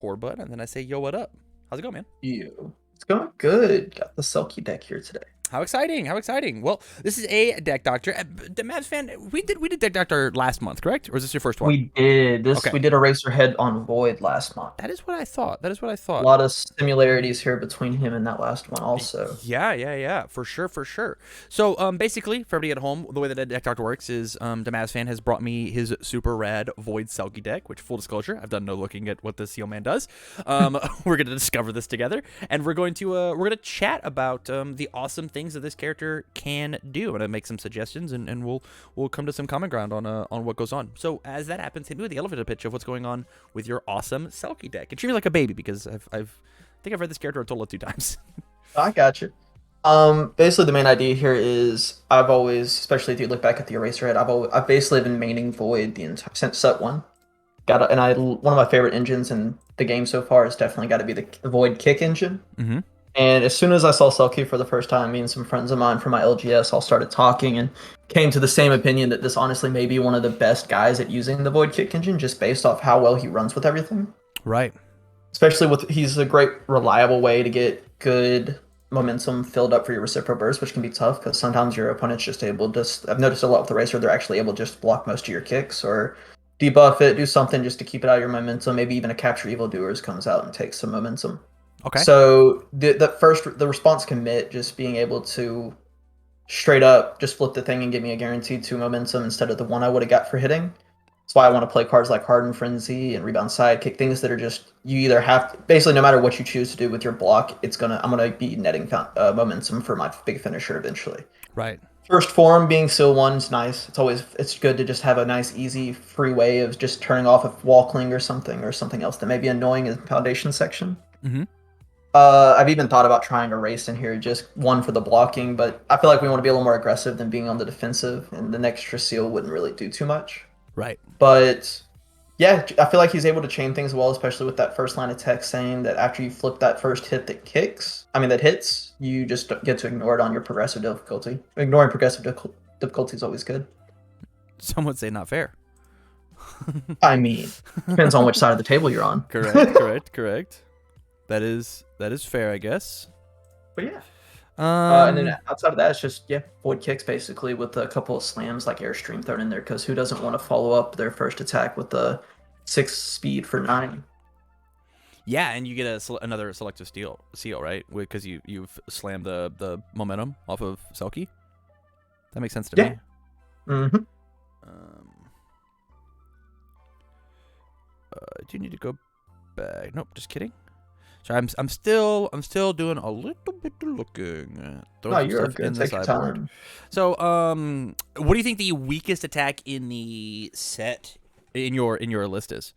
Bud, and then I say, yo, what up? How's it going, man? You. It's going good. Got the Selkie deck here today. How exciting! How exciting! Well, this is a deck doctor. The Mavs fan, we did deck doctor last month, correct? Or is this your first one? We did this. Okay, We did Eraserhead on Void last month. that is what I thought. That is what I A thought. lot of similarities here between him and that last one, also. Yeah, for sure, for sure. So, basically, for everybody at home, the way that a deck doctor works is, the Mavs fan has brought me his super rad Void Selkie deck. Which, full disclosure, I've done no looking at what this Seal Man does. We're gonna discover this together, and we're gonna chat about the awesome things that this character can do. I'm gonna make some suggestions, and we'll come to some common ground on what goes on. So, as that happens, hit me with the elevator pitch of what's going on with your awesome Selkie deck, and treat me like a baby because I think I've read this character a total of 2 times. I got you. Basically, the main idea here is I've always, especially if you look back at the Eraserhead, I've basically been maining Void the entire since set one. One of my favorite engines in the game so far has definitely got to be the Void Kick engine. Mm-hmm. And as soon as I saw Selkie for the first time, me and some friends of mine from my LGS all started talking and came to the same opinion that this honestly may be one of the best guys at using the Void Kick engine just based off how well he runs with everything. Right. Especially he's a great reliable way to get good momentum filled up for your reciprocal burst, which can be tough because sometimes your opponent's just able to, I've noticed a lot with the Racer, they're actually able to just block most of your kicks or debuff it, do something just to keep it out of your momentum. Maybe even a Capture Evildoers comes out and takes some momentum. Okay. So the response commit, just being able to straight up just flip the thing and give me a guaranteed 2 momentum instead of the 1 I would have got for hitting. That's why I want to play cards like Hardened Frenzy and Rebound Sidekick, things that are just, you either have to, basically no matter what you choose to do with your block, I'm gonna be netting momentum for my big finisher eventually. Right. First form being Seal 1 is nice. It's good to just have a nice, easy, free way of just turning off a wall cling or something else that may be annoying in the foundation section. Mm-hmm. I've even thought about trying a race in here, just one for the blocking, but I feel like we want to be a little more aggressive than being on the defensive, and the extra seal wouldn't really do too much. Right. But yeah, I feel like he's able to chain things well, especially with that first line of text saying that after you flip that first hit that hits, you just get to ignore it on your progressive difficulty. Ignoring progressive difficulty is always good. Some would say not fair. I mean, depends on which side of the table you're on. Correct. That is fair, I guess. But yeah. And Um, then outside of that, it's just void kicks basically with a couple of slams like airstream thrown in there because who doesn't want to follow up their first attack with a 6 speed for 9? yeah, and you get another selective seal, right? Because you've slammed the momentum off of Selkie. That makes sense to Yeah. me. Mm-hmm. I do need to go back. Nope, just kidding. So I'm still doing a little bit of looking. No, you're good. Take your time. So what do you think the weakest attack in the set in your list is?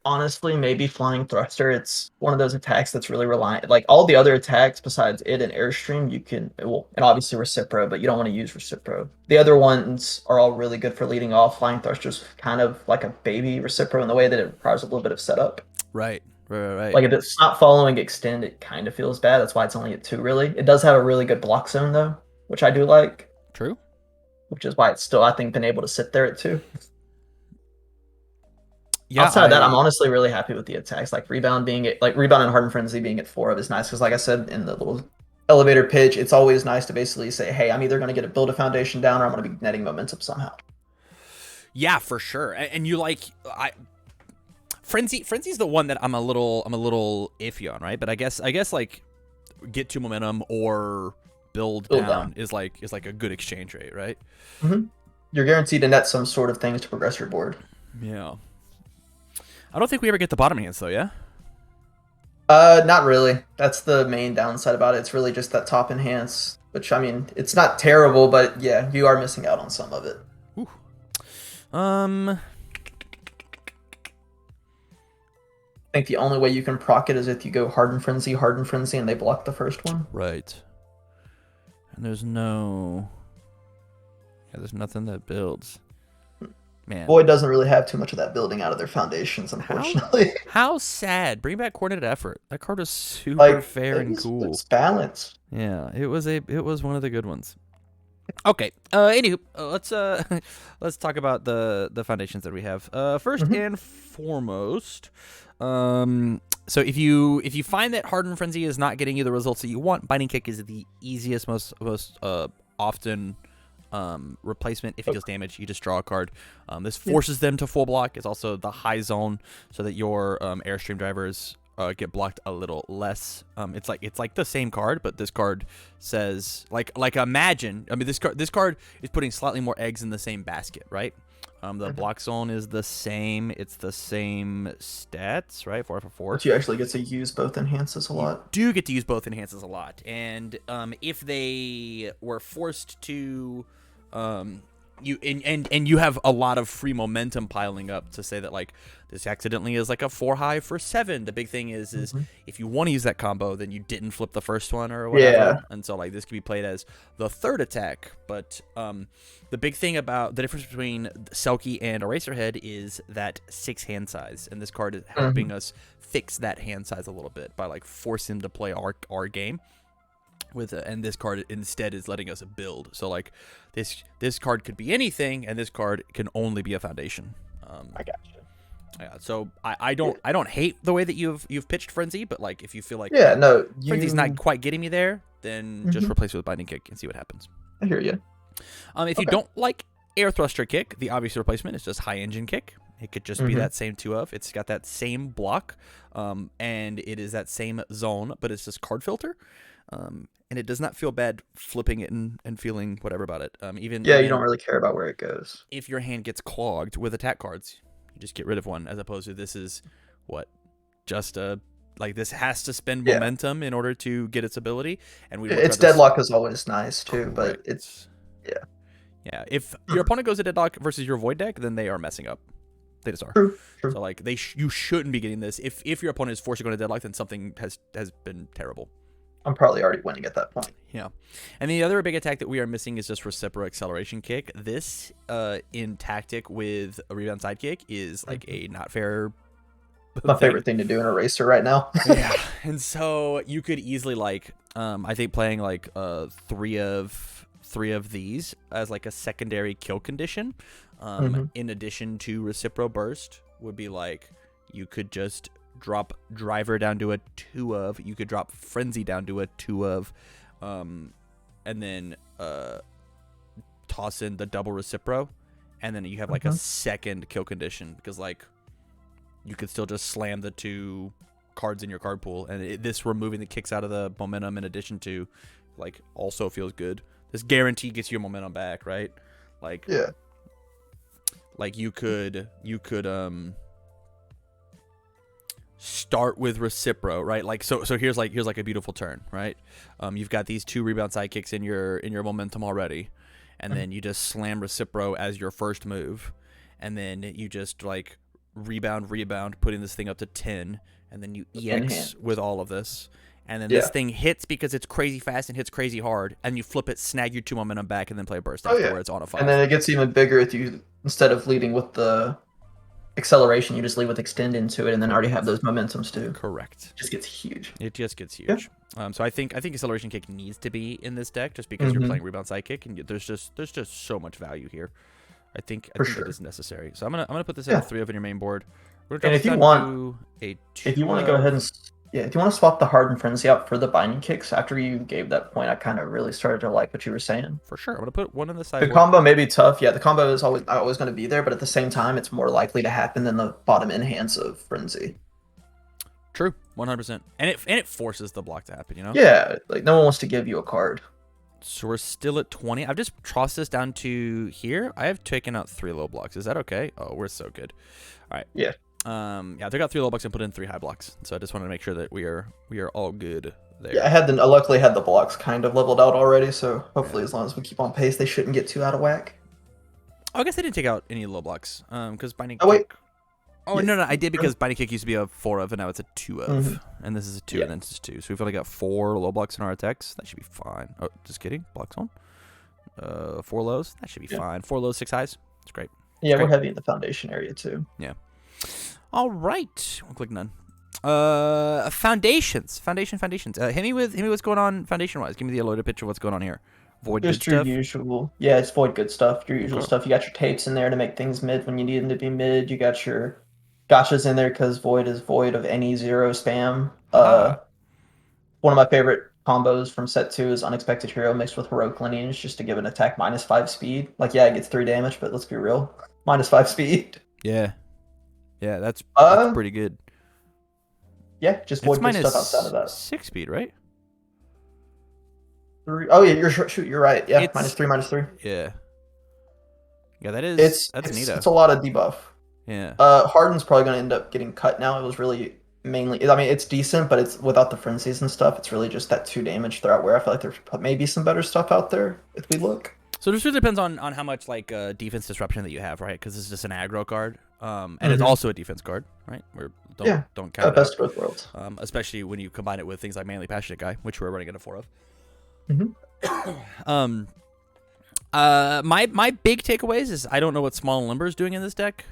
Honestly, maybe Flying Thruster. It's one of those attacks that's really reliant. Like all the other attacks besides it and Airstream, you can, well, and obviously Recipro, but you don't want to use Recipro. The other ones are all really good for leading off. Flying Thruster's kind of like a baby Recipro in the way that it requires a little bit of setup. Right. Like if it's not following Extend, it kind of feels bad. That's why it's only at 2, really. It does have a really good block zone, though, which I do like. True. Which is why it's still, I think, been able to sit there at 2. Yeah. Outside of that, I'm honestly really happy with the attacks. Like Rebound and Hardened Frenzy being at 4 of is nice because, like I said in the little elevator pitch, it's always nice to basically say, hey, I'm either going to build a foundation down or I'm going to be netting momentum somehow. Yeah, for sure. And you Frenzy's the one that I'm a little iffy on, right? But I guess like get to momentum or build down is like a good exchange rate, right? Mm-hmm. You're guaranteed to net some sort of things to progress your board. Yeah. I don't think we ever get the bottom hands though, yeah? Not really. That's the main downside about it. It's really just that top enhance, which I mean, it's not terrible, but yeah, you are missing out on some of it. Ooh. I think the only way you can proc it is if you go Hardened Frenzy, and they block the first one. Right. And there's nothing that builds. Man. Void doesn't really have too much of that building out of their foundations, unfortunately. How sad. Bring back Coordinated Effort. That card was super fair and cool. It's balanced. Yeah, it was one of the good ones. Okay. Anywho, let's talk about the foundations that we have. First Hmm. and foremost, so if you find that Hardened Frenzy is not getting you the results that you want, Binding Kick is the easiest, most often replacement. If it deals damage, you just draw a card. This Yeah. forces them to full block. It's also the high zone, so that your Airstream drivers get blocked a little less. It's like the same card, but this card says imagine. I mean, this card is putting slightly more eggs in the same basket, right? The Mhm. block zone is the same. It's the same stats, right? 4 for 4. But you actually get to use both enhances a You lot. do get to use both enhances a lot, and if they were forced to, and you have a lot of free momentum piling up to say that like this accidentally is like a 4 high for 7. The big thing is Hmm. if you want to use that combo, then you didn't flip the first one or Yeah. whatever, and so like this could be played as the third attack. But the big thing about the difference between Selkie and Eraserhead is that 6 hand size, and this card is helping Hmm. us fix that hand size a little bit by like forcing him to play our game with and this card instead is letting us build. So like this card could be anything, and this card can only be a foundation. I gotcha. Yeah, so I don't hate the way that you've pitched Frenzy, but like if you feel like Yeah. No, Frenzy's not you. quite getting me there, then just Hmm. replace it with Binding Kick and see what happens. I hear you. If you Okay. don't like Air Thruster Kick, the obvious replacement is just High Engine Kick. It could just be Hmm. that same 2 of. It's got that same block, and it is that same zone, but it's just card filter. And it does not feel bad flipping it and feeling whatever about it. Even Yeah, you don't even really care about where it goes. if your hand gets clogged with attack cards, you just get rid of one, as opposed to this is what just a like this has to spend Yeah. momentum in order to get its ability, and we'd much Its rather deadlock is always nice too, but it's correct. yeah. Yeah, if your Mhm. opponent goes to deadlock versus your void deck, then they are messing up. They just are. True. True. So like you shouldn't be getting this. If your opponent is forced to go to deadlock, then something has been terrible. I'm probably already winning at that point. Yeah. And the other big attack that we are missing is just Reciprocal Acceleration Kick. This in tactic with a rebound sidekick is like a not fair My thing. favorite thing to do in a racer right now. Yeah. And so you could easily like I think playing like three of these as like a secondary kill condition, Mhm. in addition to Recipro Burst, would be like you could just drop Driver down to a 2 of, you could drop Frenzy down to a 2 of, and then toss in the double Recipro, and then you have like a Mhm. second kill condition, because like you could still just slam the 2 cards in your card pool, and this removing the kicks out of the momentum in addition to like also feels good. This guarantee gets your momentum back, right? Like Yeah. like you could start with Recipro, right? Like so here's like a beautiful turn, right? You've got these 2 rebound sidekicks in your momentum already, and then you just slam Recipro as your first move, and then you just like rebound, putting this thing up to 10, and then you EX Enhance. with all of this. And then Yeah. this thing hits because it's crazy fast and hits crazy hard, and you flip it, snag your 2 momentum back, and then play a burst Oh yeah. afterwards on a 5. And then it gets even bigger if you instead of leading with the acceleration, you just lead with extend into it, and then already have those momentums too. Correct. It just gets huge. It just gets Yeah. huge. So I think acceleration kick needs to be in this deck, just because you're Mhm. playing rebound sidekick, and there's just so much value here. I think For it sure. is necessary. So I'm gonna put this Yeah. at a 3 of on your main board. We're And gonna drop if this you down want, to a 2 if you want to go ahead and yeah, if you want to swap the hardened frenzy out for the binding kicks, after you gave that point, I kind of really started to like what you were saying. for sure. I'm gonna put one in the The sideboard. combo may be tough. Yeah, the combo is always going to be there, but at the same time, it's more likely to happen than the bottom enhance of frenzy. True, 100%. And it forces the block to happen. You know. Yeah, like no one wants to give you a card. So we're still at 20. I've just tossed this down to here. I have taken out 3 low blocks. Is that okay? Oh, we're so good. All right. Yeah. Yeah, I took out 3 low blocks and put in 3 high blocks. So I just wanted to make sure that we are all good there. Yeah, I luckily had the blocks kind of leveled out already, so hopefully as long as we keep on pace, they shouldn't get too out of whack. Oh, I guess I didn't take out any low blocks. Because binding Oh, wait. kick. Oh Yeah. no, I did, because binding kick used to be a 4 of, and now it's a 2 of, Mhm. and this is a 2, Yeah. and then it's 2. So we've only got 4 low blocks in our attacks. That should be fine. Oh, just kidding. Blocks on. 4 lows. That should be Yeah. fine. 4 lows, 6 highs. It's great. Yeah, we're great. heavy in the foundation area too. Yeah. All right. We'll click none. Foundations. Foundations. Hit me with what's going on foundation wise. Give me the loaded picture of what's going on here. Void good Just your stuff. usual. Yeah, it's void good stuff. Your usual Okay. stuff. You got your tapes in there to make things mid when you need them to be mid. You got your gotchas in there because void is void of any zero spam. Aha. One of my favorite combos from set two is Unexpected Hero mixed with Heroic Lineage just to give an attack -5 speed. Like, yeah, it gets 3 damage, but let's be real. -5 speed. Yeah. Yeah, that's Uh, pretty good. yeah, just It's void good stuff outside minus of that. 6 speed, right? Three, oh, yeah, you're right. Yeah, It's -3, -3. yeah. Yeah, It's that's it's neato. it's a lot of debuff. Yeah. Harden's probably going to end up getting cut now. It was really mainly, I mean, it's decent, but it's without the frenzies and stuff. It's really just that 2 damage throughout where I feel like there's maybe some better stuff out there if we look. So it just really depends on how much like defense disruption that you have, right? Because it's just an aggro card, and it's Mm-hmm. also a defense card, right? Yeah, Don't count it best out. of both worlds. Especially when you combine it with things like Manly Passionate Guy, which we're running into 4 of. Mm-hmm. My big takeaways is I don't know what Small and Limber is doing in this deck.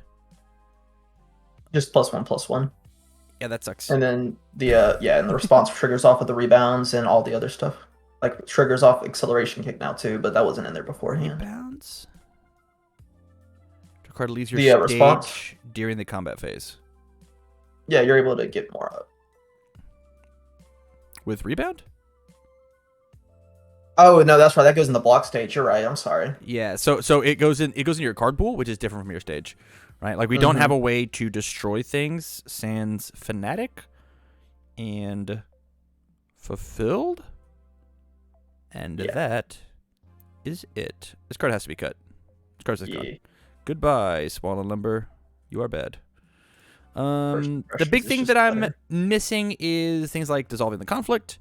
Just +1/+1. Yeah, that sucks. And then and the response triggers off with the rebounds and all the other stuff. Like triggers off acceleration kick now too, but that wasn't in there beforehand. Rebounds. The card leaves your The stage response? during the combat phase. Yeah, you're able to get more up. With rebound? Oh no, that's right. That goes in the block stage. You're right. I'm sorry. Yeah, so it goes in your card pool, which is different from your stage, right? Like we don't have a way to destroy things sans Fanatic and Fulfilled, and that is it. This card has to be cut. This card's gone. Goodbye, Small and Limber. You are bad. The big thing that I'm missing is things like Dissolving the Conflict,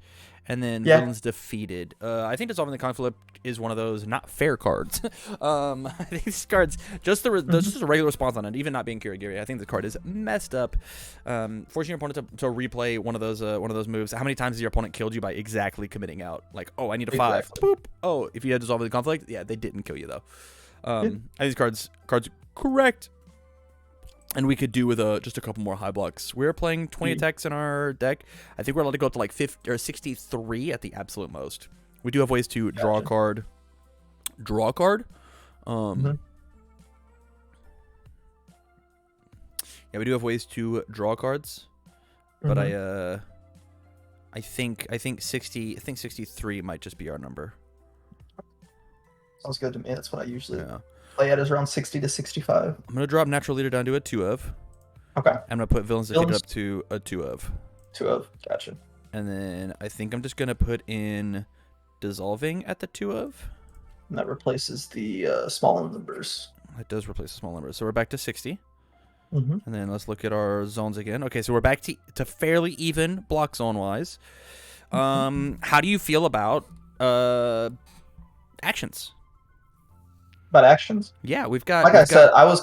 and then Villains Defeated. I think Dissolving the Conflict is one of those not fair cards. I think this card's just just a regular response on it, even not being Kirigiri. I think the card is messed up. Forcing your opponent to replay one of those moves. How many times has your opponent killed you by exactly committing out? Like, oh, I need a 5. Boop. Oh, if you had Dissolving the Conflict, yeah, they didn't kill you though. I think these cards correct. And we could do with just a couple more high blocks. We're playing 20 attacks in our deck. I think we're allowed to go up to like 50 or 63 at the absolute most. We do have ways to draw a card. Draw a card. Yeah, we do have ways to draw cards. But I think 63 might just be our number. Sounds good to me. That's what I usually play at, is around 60 to 65. I'm gonna drop Natural Leader down to a 2 of. Okay. I'm gonna put Villains Defeated up to a 2 of. 2 of. Gotcha. And then I think I'm just gonna put in Dissolving at the 2 of. And that replaces the small numbers. It does replace the small numbers. So we're back to 60. And then let's look at our zones again. Okay, so we're back to fairly even block zone wise. How do you feel about actions? About actions? Yeah, we've got. Like I said, I was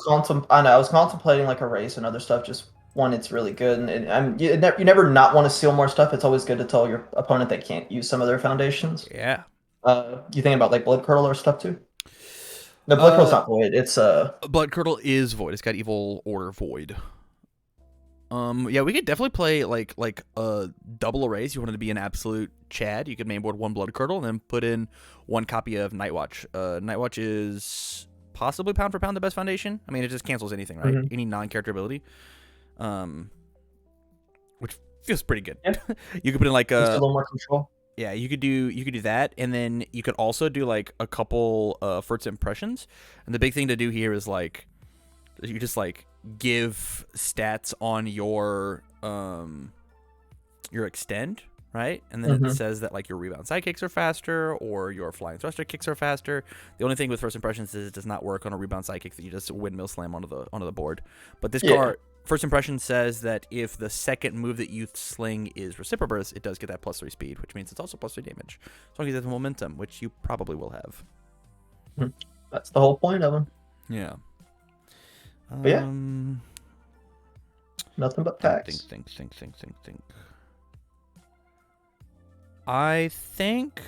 contemplating like a race and other stuff. Just one, it's really good, and you never not want to steal more stuff. It's always good to tell your opponent they can't use some of their foundations. Yeah. You thinking about like Blood Curdle or stuff too? No, Blood Curdle's not void. It's Blood Curdle is void. It's got Evil Order void. Yeah, we could definitely play like double arrays. You wanted to be an absolute Chad, you could mainboard 1 Blood Curdle and then put in 1 copy of Nightwatch. Nightwatch is possibly pound for pound the best foundation. I mean, it just cancels anything, right? Any non-character ability, which feels pretty good. Yeah. You could put in like a little more control. Yeah, you could do that, and then you could also do like a couple first impressions. And the big thing to do here is like you just like give stats on your extend, right? And then it says that like your rebound side kicks are faster or your flying thruster kicks are faster. The only thing with first impressions is it does not work on a rebound side kick that you just windmill slam onto the board. But this card, first impression, says that if the second move that you sling is Reciproburst, it does get that +3 speed, which means it's also +3 damage. As long as you have the momentum, which you probably will have. That's the whole point of them. Yeah. But yeah. Nothing but packs. Think. I think,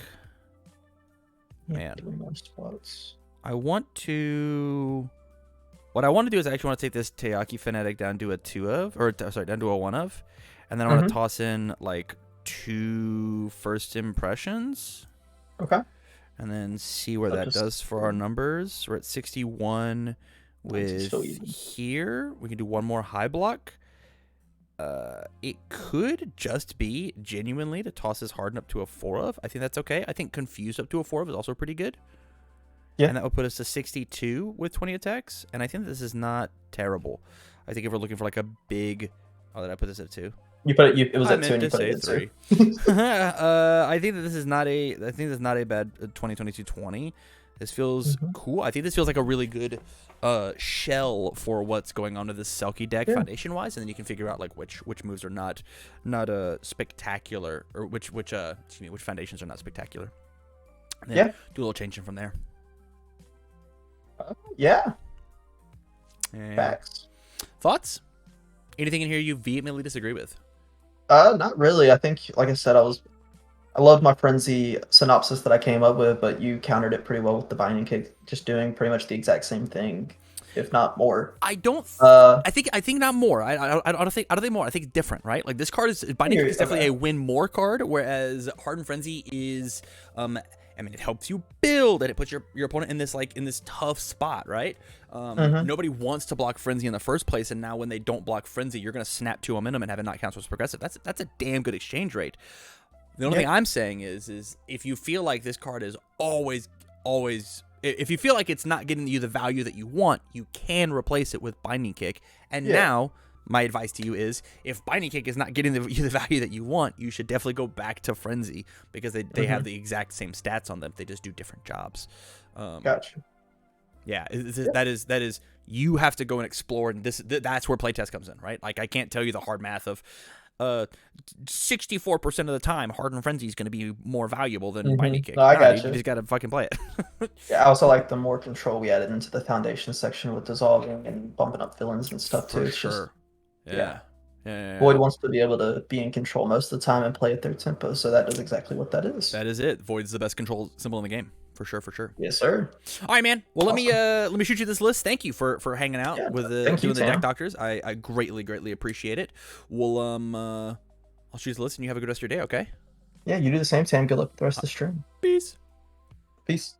man, I want to. What I want to do is I actually want to take this Teaki Fanatic down to a 2 of, or sorry, down to a 1 of, and then I want to toss in like 2 first impressions. Okay. and then see where So that just does for our numbers. We're at 61 with still even. here. We can do one more high block. It could just be genuinely to toss his harden up to a 4 of. I think that's okay. I think confused up to a 4 of is also pretty good. Yeah. And that would put us to 62 with 20 attacks. And I think this is not terrible. I think if we're looking for like a big... Oh, did I put this at 2? You put it. It was I at 2, and you meant to put it say at 3. 2. I think that this is not a... I think this is not a bad 2022-20. This feels cool. I think this feels like a really good shell for what's going on with this Selkie deck foundation wise, and then you can figure out like which moves are not spectacular, or which foundations are not spectacular. And then do a little changing from there. Yeah. And Facts. thoughts? Anything in here you vehemently disagree with? Not really. I think, like I said, I love my frenzy synopsis that I came up with, but you countered it pretty well with the binding kick, just doing pretty much the exact same thing, if not more. I don't. I think not more. I don't think more. I think it's different, right? Like this card is binding kick is definitely a win more card, whereas hardened frenzy is I mean, it helps you build, and it puts your opponent in this tough spot, right? Nobody wants to block frenzy in the first place, and now when they don't block frenzy, you're gonna snap 2 momentum and have it not count as progressive. That's a damn good exchange rate. The only thing I'm saying is if you feel like this card is always, if you feel like it's not getting you the value that you want, you can replace it with Binding Kick. And now, my advice to you is, if Binding Kick is not getting you the value that you want, you should definitely go back to Frenzy, because they have the exact same stats on them. They just do different jobs. Gotcha. Yeah, that is you have to go and explore, and that's where playtest comes in, right? Like, I can't tell you the hard math of 64% of the time, Hardened Frenzy is going to be more valuable than Binding Kick. No, I got you just got to fucking play it. I also like the more control we added into the foundation section with dissolving and bumping up villains and stuff too. It's just Void wants to be able to be in control most of the time and play at their tempo, so that does exactly what that is. That is it. Void's the best control symbol in the game. For sure. Yes, sir. All right, man. Well, let me shoot you this list. Thank you for hanging out with doing the deck doctors. I greatly appreciate it. We'll I'll shoot you the list, and you have a good rest of your day. Okay. Yeah, you do the same, Tam. Good luck with the rest of the stream. Peace. Peace.